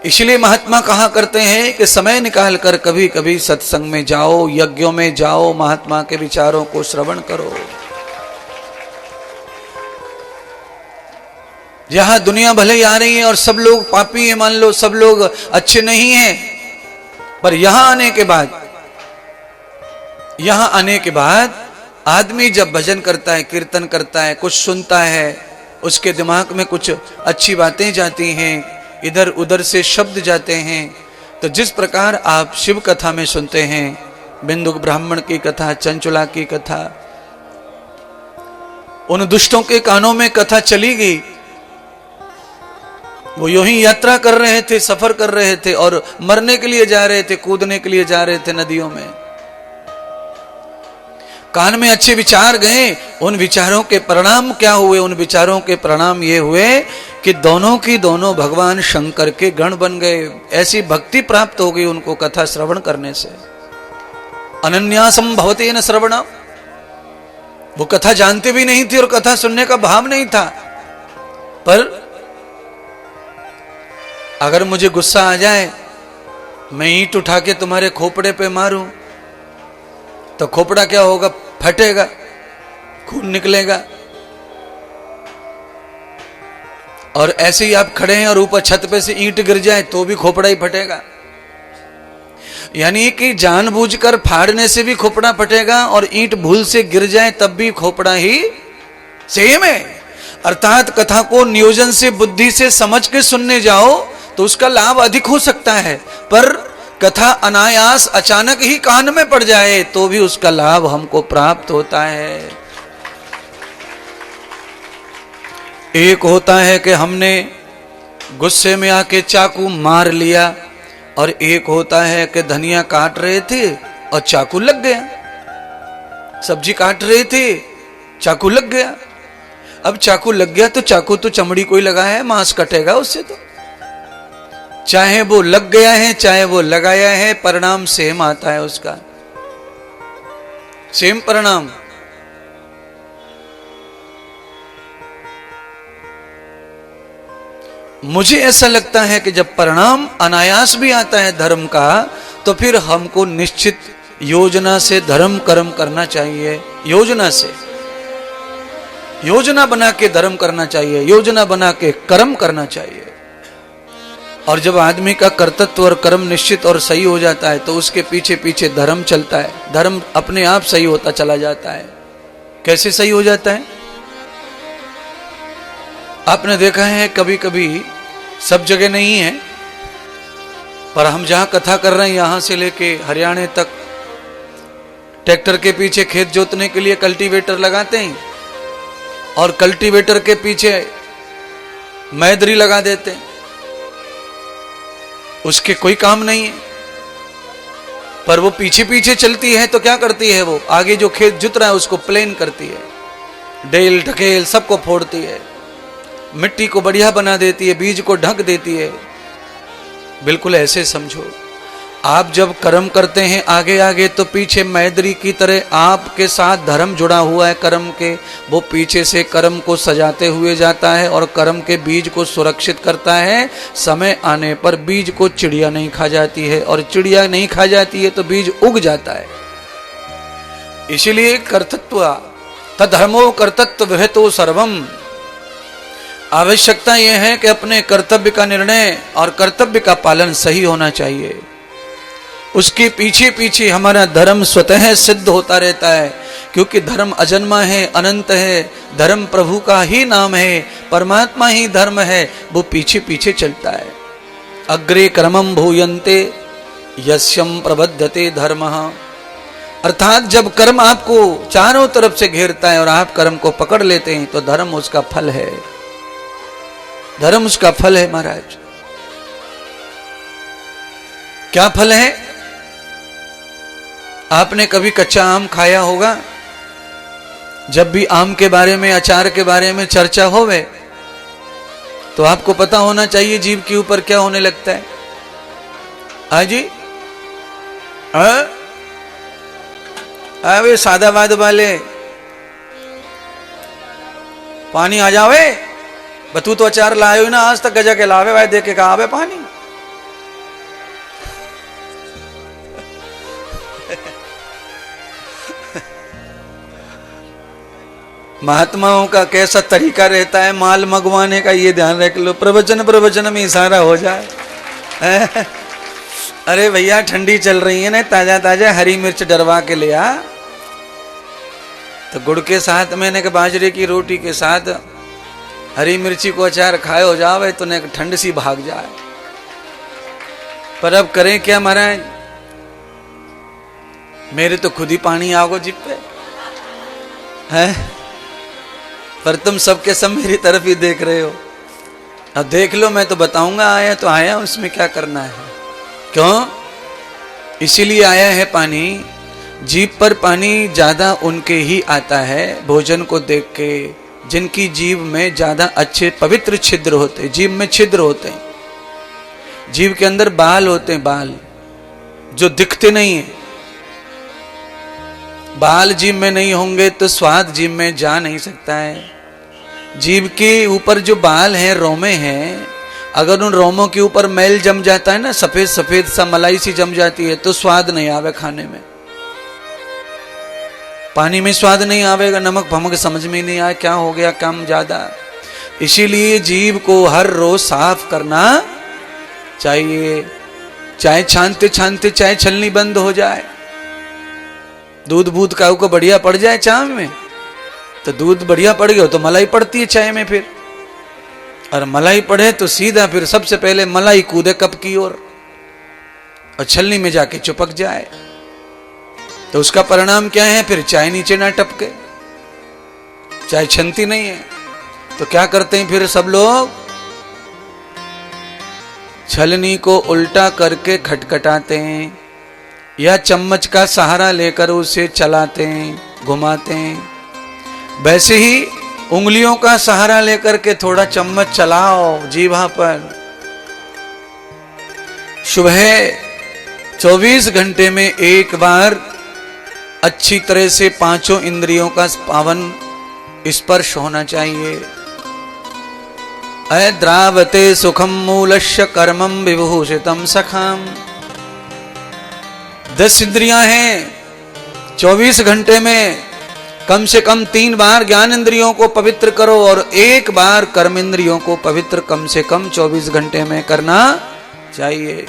इसलिए महात्मा कहा करते हैं कि समय निकाल कर कभी कभी सत्संग में जाओ, यज्ञों में जाओ, महात्मा के विचारों को श्रवण करो। यहां दुनिया भले ही आ रही है और सब लोग पापी है, मान लो सब लोग अच्छे नहीं हैं, पर यहां आने के बाद आदमी जब भजन करता है, कीर्तन करता है, कुछ सुनता है, उसके दिमाग में कुछ अच्छी बातें जाती हैं, इधर उधर से शब्द जाते हैं। तो जिस प्रकार आप शिव कथा में सुनते हैं, बिंदु ब्राह्मण की कथा, चंचुला की कथा, उन दुष्टों के कानों में कथा चली गई, वो यूं ही यात्रा कर रहे थे, सफर कर रहे थे और मरने के लिए जा रहे थे, कूदने के लिए जा रहे थे नदियों में। कान में अच्छे विचार गए, उन विचारों के परिणाम क्या हुए? उन विचारों के परिणाम ये हुए कि दोनों की दोनों भगवान शंकर के गण बन गए। ऐसी भक्ति प्राप्त हो गई उनको कथा श्रवण करने से। अनन्यासम भवतेन श्रवणम, वो कथा जानते भी नहीं थे और कथा सुनने का भाव नहीं था, पर अगर मुझे गुस्सा आ जाए, मैं ईंट उठा के तुम्हारे खोपड़े पे मारूं, तो खोपड़ा क्या होगा? फटेगा, खून निकलेगा। और ऐसे ही आप खड़े हैं और ऊपर छत पे से ईंट गिर जाए तो भी खोपड़ा ही फटेगा। यानी कि जानबूझकर फाड़ने से भी खोपड़ा फटेगा और ईंट भूल से गिर जाए तब भी खोपड़ा ही सेम है। अर्थात कथा को नियोजन से, बुद्धि से समझ के सुनने जाओ तो उसका लाभ अधिक हो सकता है, पर कथा अनायास अचानक ही कान में पड़ जाए तो भी उसका लाभ हमको प्राप्त होता है। एक होता है कि हमने गुस्से में आके चाकू मार लिया, और एक होता है कि धनिया काट रहे थे और चाकू लग गया, सब्जी काट रहे थे, चाकू लग गया। अब चाकू लग गया तो चाकू तो चमड़ी को ही लगा है, मांस कटेगा उससे, तो चाहे वो लग गया है चाहे वो लगाया है, परिणाम सेम आता है, उसका सेम परिणाम। मुझे ऐसा लगता है कि जब परिणाम अनायास भी आता है धर्म का, तो फिर हमको निश्चित योजना से धर्म कर्म करना चाहिए। योजना बना के धर्म करना चाहिए, योजना बना के कर्म करना चाहिए। और जब आदमी का कर्तव्य और कर्म निश्चित और सही हो जाता है तो उसके पीछे पीछे धर्म चलता है, धर्म अपने आप सही होता चला जाता है। कैसे सही हो जाता है? आपने देखा है कभी कभी, सब जगह नहीं है, पर हम जहां कथा कर रहे हैं यहां से लेके हरियाणा तक ट्रैक्टर के पीछे खेत जोतने के लिए कल्टीवेटर लगाते हैं और कल्टीवेटर के पीछे मैदरी लगा देते हैं। उसके कोई काम नहीं है, पर वो पीछे पीछे चलती है तो क्या करती है? वो आगे जो खेत जुत रहा है उसको प्लेन करती है, डेल ढकेल सबको फोड़ती है, मिट्टी को बढ़िया बना देती है, बीज को ढक देती है। बिल्कुल ऐसे समझो, आप जब कर्म करते हैं आगे आगे, तो पीछे मैदरी की तरह आपके साथ धर्म जुड़ा हुआ है कर्म के, वो पीछे से कर्म को सजाते हुए जाता है और कर्म के बीज को सुरक्षित करता है। समय आने पर बीज को चिड़िया नहीं खा जाती है, और चिड़िया नहीं खा जाती है तो बीज उग जाता है। इसीलिए कर्तृत्व तद्धर्मो कर्तृत्व विहितो सर्वम, आवश्यकता यह है कि अपने कर्तव्य का निर्णय और कर्तव्य का पालन सही होना चाहिए। उसके पीछे पीछे हमारा धर्म स्वतः सिद्ध होता रहता है, क्योंकि धर्म अजन्मा है, अनंत है। धर्म प्रभु का ही नाम है, परमात्मा ही धर्म है, वो पीछे पीछे चलता है। अग्रे क्रमम भूयन्ते यस्यम प्रबद्धते धर्मः, अर्थात जब कर्म आपको चारों तरफ से घेरता है और आप कर्म को पकड़ लेते हैं तो धर्म उसका फल है, धर्म उसका फल है। महाराज क्या फल है? आपने कभी कच्चा आम खाया होगा? जब भी आम के बारे में, अचार के बारे में चर्चा होवे तो आपको पता होना चाहिए जीभ के ऊपर क्या होने लगता है। हाँ जी, अबे सादाबाद वाले, पानी आ जावे, बतू तो अचार लाए ना आज तक, गजा के लावे भाई, देख के कहा पानी, महात्माओं का कैसा तरीका रहता है माल मंगवाने का, ये ध्यान रख लो। प्रवचन में इशारा हो जाए। अरे भैया ठंडी चल रही है ना, ताजा ताजा हरी मिर्च डरवा के ले आ। तो गुड़ के साथ मैंने बाजरे की रोटी के साथ हरी मिर्ची को अचार खाए हो जावे तो न ठंड सी भाग जाए। पर अब करें क्या महाराज, मेरे तो खुद ही पानी आओ जिप पे है, पर तुम सबके सब मेरी तरफ ही देख रहे हो। अब देख लो, मैं तो बताऊंगा, आया तो आया, उसमें क्या करना है। क्यों? इसीलिए आया है पानी। जीभ पर पानी ज्यादा उनके ही आता है भोजन को देख के, जिनकी जीभ में ज्यादा अच्छे पवित्र छिद्र होते, जीभ में छिद्र होते हैं, जीभ के अंदर बाल होते हैं, बाल जो दिखते नहीं है। बाल जीभ में नहीं होंगे तो स्वाद जीभ में जा नहीं सकता है। जीभ के ऊपर जो बाल हैं, रोमे हैं, अगर उन रोमों के ऊपर मैल जम जाता है ना, सफेद सफेद सा मलाई सी जम जाती है, तो स्वाद नहीं आवे खाने में। पानी में स्वाद नहीं आवेगा, नमक भमक समझ में नहीं आए क्या हो गया, कम ज्यादा। इसीलिए जीभ को हर रोज साफ करना चाहिए। चाय छानते छानते चाय छलनी बंद हो जाए, दूध बूध काऊ को बढ़िया पड़ जाए चाय में, तो दूध बढ़िया पड़ गया तो मलाई पड़ती है चाय में फिर, और मलाई पड़े तो सीधा फिर सबसे पहले मलाई कूदे कप की ओर और छलनी में जाके चिपक जाए, तो उसका परिणाम क्या है, फिर चाय नीचे ना टपके, चाय छनती नहीं है। तो क्या करते हैं फिर सब लोग, छलनी को उल्टा करके खटखटाते हैं या चम्मच का सहारा लेकर उसे चलाते हैं, घुमाते हैं। वैसे ही उंगलियों का सहारा लेकर के थोड़ा चम्मच चलाओ जीभा पर। सुबह 24 घंटे में एक बार अच्छी तरह से पांचों इंद्रियों का पावन स्पर्श होना चाहिए। अद्रावते सुखम मूलस्य कर्मम विभूषितम सखाम। 10 इंद्रियां हैं, 24 घंटे में कम से कम 3 बार ज्ञान इंद्रियों को पवित्र करो और 1 बार कर्म इंद्रियों को पवित्र कम से कम 24 घंटे में करना चाहिए।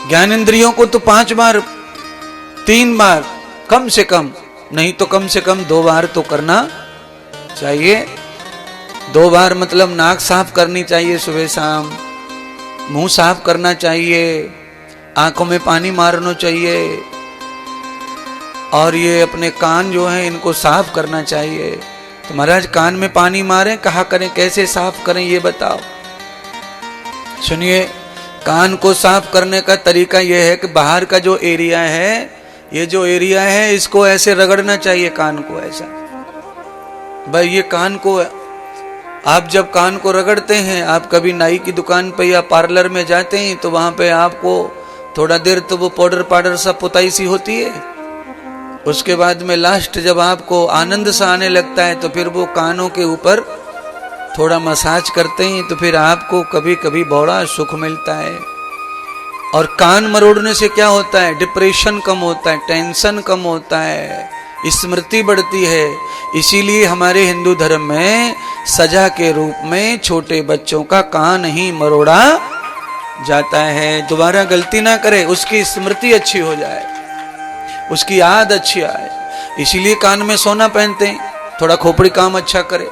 ज्ञान इंद्रियों को तो 5 बार, 3 बार कम से कम, नहीं तो कम से कम 2 बार तो करना चाहिए। 2 बार मतलब नाक साफ करनी चाहिए सुबह शाम, मुंह साफ करना चाहिए, आंखों में पानी मारना चाहिए, और ये अपने कान जो हैं इनको साफ करना चाहिए। तो महाराज कान में पानी मारें, कहा करें, कैसे साफ करें ये बताओ। सुनिए, कान को साफ करने का तरीका यह है कि बाहर का जो एरिया है, ये जो एरिया है इसको ऐसे रगड़ना चाहिए, कान को ऐसा। भाई ये कान को, आप जब कान को रगड़ते हैं, आप कभी नाई की दुकान पे या पार्लर में जाते हैं तो वहां पे आपको थोड़ा देर तो वो पाउडर पाउडर सा पुताई सी होती है, उसके बाद में लास्ट जब आपको आनंद सा आने लगता है तो फिर वो कानों के ऊपर थोड़ा मसाज करते हैं, तो फिर आपको कभी कभी बड़ा सुख मिलता है। और कान मरोड़ने से क्या होता है, डिप्रेशन कम होता है, टेंशन कम होता है, स्मृति बढ़ती है। इसीलिए हमारे हिंदू धर्म में सजा के रूप में छोटे बच्चों का कान ही मरोड़ा जाता है। दोबारा गलती ना करे, उसकी स्मृति अच्छी हो जाए, उसकी याद अच्छी आए। इसीलिए कान में सोना पहनते हैं, थोड़ा खोपड़ी काम अच्छा करे,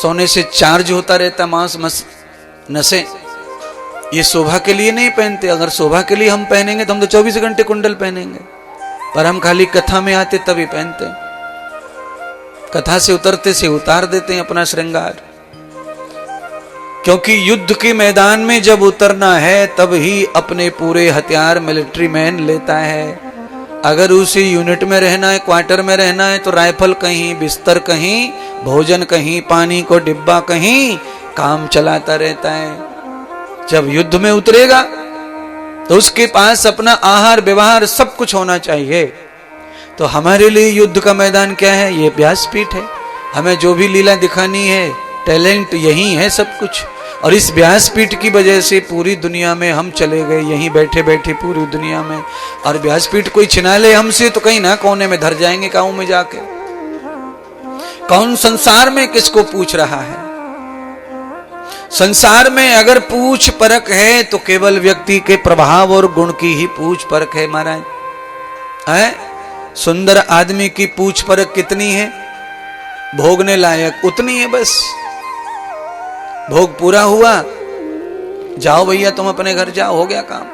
सोने से चार्ज होता रहता मांस नसें। ये शोभा के लिए नहीं पहनते, अगर शोभा के लिए हम पहनेंगे तो हम तो 24 घंटे कुंडल पहनेंगे, पर हम खाली कथा में आते तभी पहनते हैं, कथा से उतरते से उतार देते हैं अपना श्रृंगार। क्योंकि युद्ध के मैदान में जब उतरना है तब ही अपने पूरे हथियार मिलिट्री मैन लेता है। अगर उसी यूनिट में रहना है, क्वार्टर में रहना है, तो राइफल कहीं, बिस्तर कहीं, भोजन कहीं, पानी को डिब्बा कहीं, काम चलाता रहता है। जब युद्ध में उतरेगा तो उसके पास अपना आहार व्यवहार सब कुछ होना चाहिए। तो हमारे लिए युद्ध का मैदान क्या है, ये व्यासपीठ है। हमें जो भी लीला दिखानी है, टैलेंट यही है सब कुछ। और इस व्यासपीठ की वजह से पूरी दुनिया में हम चले गए, यहीं बैठे बैठे पूरी दुनिया में। और व्यासपीठ कोई छिना ले हमसे तो कहीं ना कोने में धर जाएंगे काऊ में जाके। कौन संसार में किसको पूछ रहा है? संसार में अगर पूछ परख है तो केवल व्यक्ति के प्रभाव और गुण की ही पूछ परख है महाराज। है सुंदर आदमी की पूछ परख कितनी है? भोगने लायक उतनी है बस। भोग पूरा हुआ, जाओ भैया तुम अपने घर जाओ, हो गया काम।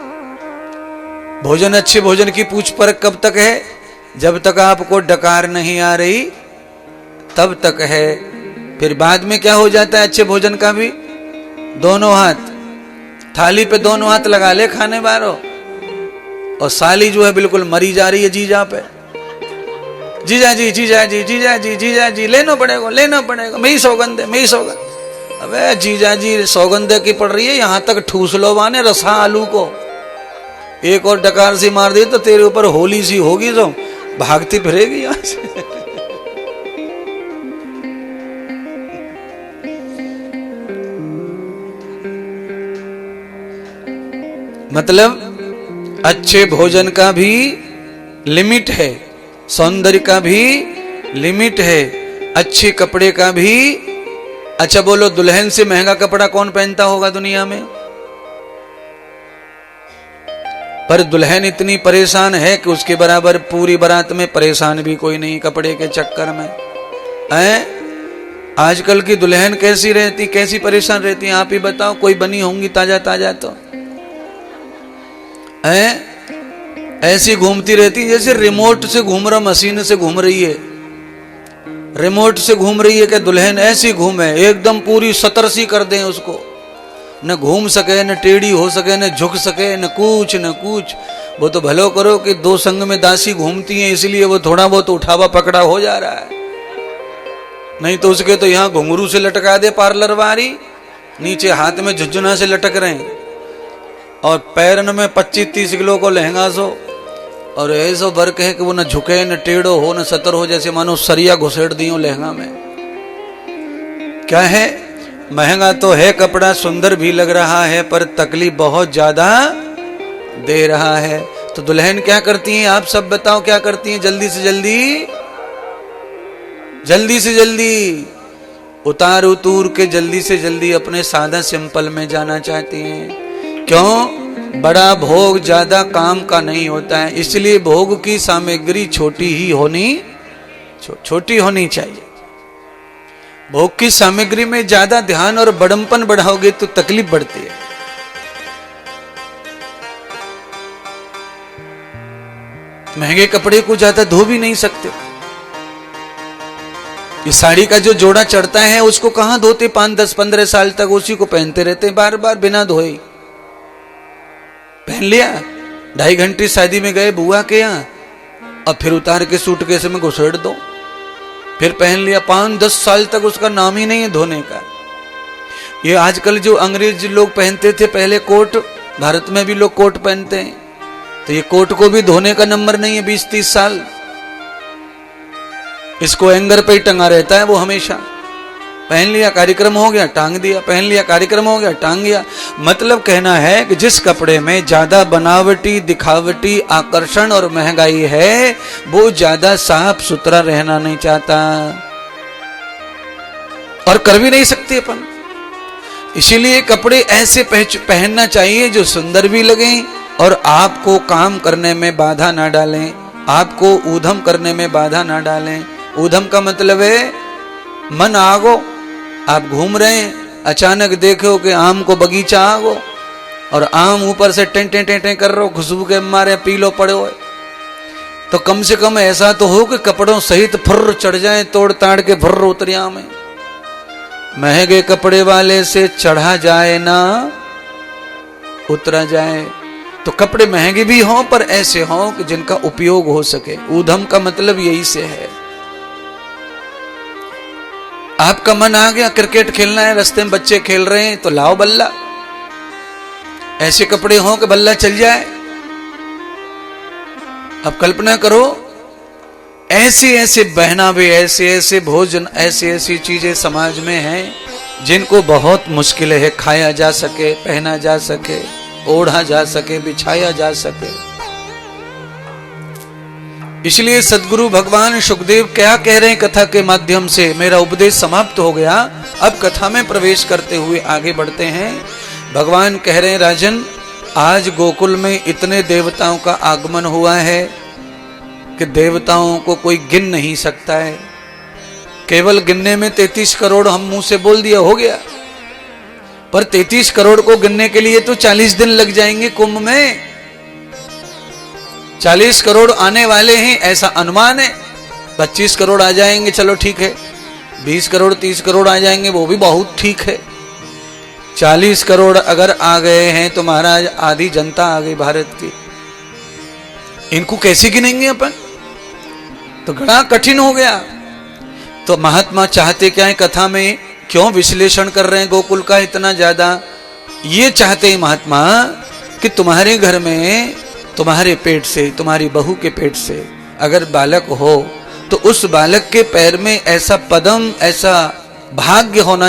भोजन, अच्छे भोजन की पूछ परख कब तक है? जब तक आपको डकार नहीं आ रही तब तक है। फिर बाद में क्या हो जाता है अच्छे भोजन का भी? दोनों हाथ थाली पे दोनों हाथ लगा ले खाने बारो, और साली जो है बिल्कुल मरी जा रही है जीजा पे। जीजा जी जीजा जी जीजा जी जीजा जी लेना पड़ेगा, मैं ही सौगंध है, मैं ही सौगंध। अबे जीजा जी सौगंध की पड़ रही है, यहां तक ठूस लो बाने रसा आलू को। एक और डकार सी मार दी तो तेरे ऊपर होली सी होगी, जो भागती फिरेगी यहां से। मतलब अच्छे भोजन का भी लिमिट है, सौंदर्य का भी लिमिट है, अच्छे कपड़े का भी। अच्छा बोलो, दुल्हन से महंगा कपड़ा कौन पहनता होगा दुनिया में? पर दुल्हन इतनी परेशान है कि उसके बराबर पूरी बारात में परेशान भी कोई नहीं कपड़े के चक्कर में। आजकल की दुल्हन कैसी रहती, कैसी परेशान रहती है आप ही बताओ। कोई बनी होंगी ताजा ताजा तो ऐसी घूमती रहती जैसे रिमोट से घूम रहा, मशीन से घूम रही है, रिमोट से घूम रही है कि दुल्हन ऐसी घूमे एकदम पूरी सतरसी कर दें उसको, न घूम सके, न टेढ़ी हो सके, न झुक सके, न कुछ। वो तो भलो करो कि दो संग में दासी घूमती हैं, इसलिए वो थोड़ा बहुत उठावा पकड़ा हो जा रहा है। नहीं तो उसके तो यहाँ घुंघरू से लटका दे पार्लर वाली, नीचे हाथ में झुंझुना से लटक रहे हैं, और पैरन में 25-30 किलो को लहंगा सो, और ऐसा वर्क है कि वो न झुके, न टेढ़ो हो, न सतर हो, जैसे मानो सरिया घुसेड़ दी हो लहंगा में। क्या है? महंगा तो है कपड़ा, सुंदर भी लग रहा है, पर तकलीफ बहुत ज्यादा दे रहा है। तो दुल्हन क्या करती हैं आप सब बताओ, क्या करती हैं? जल्दी से जल्दी उतार उतूर के जल्दी से जल्दी अपने सादा सिंपल में जाना चाहती हैं। क्यों? बड़ा भोग ज्यादा काम का नहीं होता है, इसलिए भोग की सामग्री छोटी होनी चाहिए। भोग की सामग्री में ज्यादा ध्यान और बड़मपन बढ़ाओगे तो तकलीफ बढ़ती है। महंगे कपड़े को ज्यादा धो भी नहीं सकते। इस साड़ी का जो जोड़ा चढ़ता है उसको कहां धोते? 5, 10, 15 साल तक उसी को पहनते रहते हैं, बार बार बिना धोए। पहन लिया, 2.5 घंटे शादी में गए बुआ के यहाँ, अब फिर उतार के सूटकेस में घुसेड़ दो, फिर पहन लिया। 5-10 साल तक उसका नाम ही नहीं है धोने का। ये आजकल जो अंग्रेज लोग पहनते थे पहले कोट, भारत में भी लोग कोट पहनते हैं, तो ये कोट को भी धोने का नंबर नहीं है 20-30 साल। इसको एंगर पे ही टंगा रहता है वो हमेशा। पहन लिया, कार्यक्रम हो गया, टांग दिया, पहन लिया, कार्यक्रम हो गया, टांग दिया। मतलब कहना है कि जिस कपड़े में ज्यादा बनावटी, दिखावटी, आकर्षण और महंगाई है, वो ज्यादा साफ सुथरा रहना नहीं चाहता, और कर भी नहीं सकते अपन। इसीलिए कपड़े ऐसे पहनना चाहिए जो सुंदर भी लगे और आपको काम करने में बाधा ना डालें, आपको ऊधम करने में बाधा ना डालें। ऊधम का मतलब है मन आगो, आप घूम रहे हैं, अचानक देखो कि आम को बगीचा आगो, और आम ऊपर से टें कर रहे हो, खुशबू के मारे पीलो पड़े हो, तो कम से कम ऐसा तो हो कि कपड़ों सहित फुर्र चढ़ जाए, तोड़ ताड़ के फुर्र उतर आम। महंगे कपड़े वाले से चढ़ा जाए ना उतरा जाए। तो कपड़े महंगे भी हों पर ऐसे हों कि जिनका उपयोग हो सके। ऊधम का मतलब यही से है। आपका मन आ गया क्रिकेट खेलना है, रास्ते में बच्चे खेल रहे हैं तो लाओ बल्ला, ऐसे कपड़े हों कि बल्ला चल जाए। अब कल्पना करो, ऐसे ऐसे पहनावे, ऐसे ऐसे भोजन, ऐसी ऐसी चीजें समाज में हैं जिनको बहुत मुश्किल है खाया जा सके, पहना जा सके, ओढ़ा जा सके, बिछाया जा सके। इसलिए सदगुरु भगवान सुखदेव क्या कह रहे हैं कथा के माध्यम से, मेरा उपदेश समाप्त हो गया, अब कथा में प्रवेश करते हुए आगे बढ़ते हैं। भगवान कह रहे हैं राजन, आज गोकुल में इतने देवताओं का आगमन हुआ है कि देवताओं को कोई गिन नहीं सकता है। केवल गिनने में 33 करोड़ हम मुंह से बोल दिया हो गया, पर 33 करोड़ को गिनने के लिए तो 40 दिन लग जाएंगे। कुंभ में 40 करोड़ आने वाले हैं ऐसा अनुमान है। 25 करोड़ आ जाएंगे चलो ठीक है, 20 करोड़ 30 करोड़ आ जाएंगे वो भी बहुत ठीक है। 40 करोड़ अगर आ गए हैं तो महाराज आधी जनता आ गई भारत की, इनको कैसे गिनेंगे अपन, तो बड़ा कठिन हो गया। तो महात्मा चाहते क्या है, कथा में क्यों विश्लेषण कर रहे हैं गोकुल का इतना ज्यादा, ये चाहते हैं महात्मा कि तुम्हारे घर में तुम्हारे पेट से, तुम्हारी बहू के पेट से अगर बालक हो तो उस बालक के पैर में ऐसा पदम, ऐसा भाग्य होना